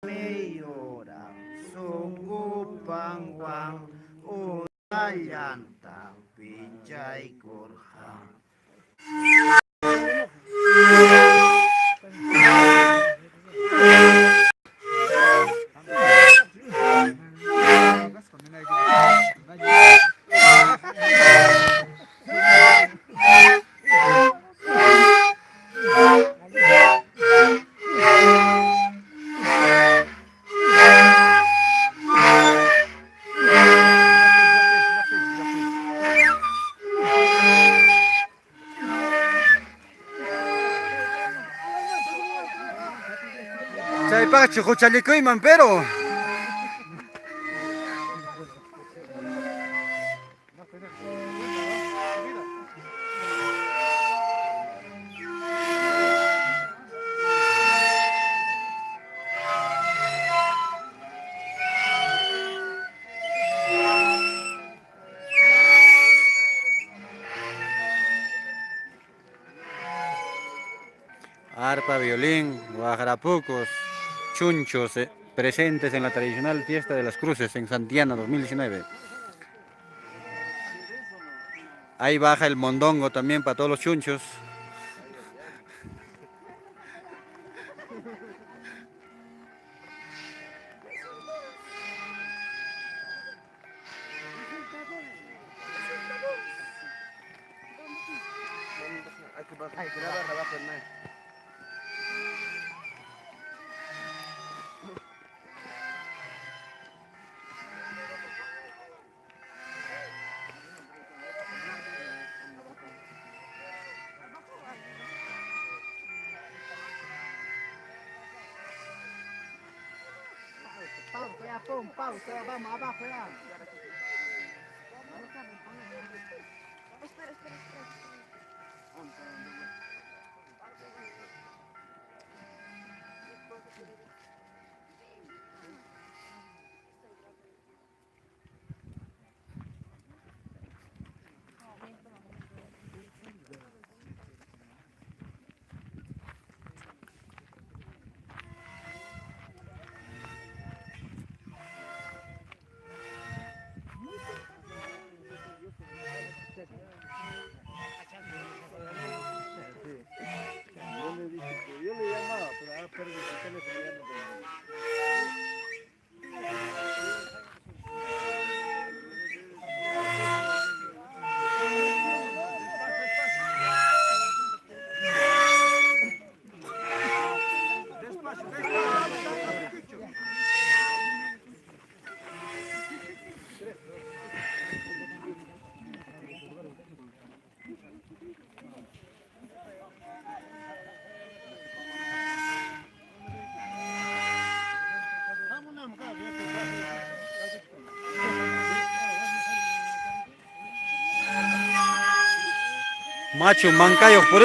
Meyora, sunggup pangwang, udayanta, pinchay kurha. Chaypaqa chuquchalikuyman pero arpa, violín, guajarapucos, chunchos presentes en la tradicional fiesta de las cruces en Santiana 2019. Ahí baja el mondongo también para todos los chunchos. Pausa, ya, pum, pausa, vamos abajo ya. Yo le llamaba, pero ahora perdí el teléfono ya no tengo. Macho, mancayo, por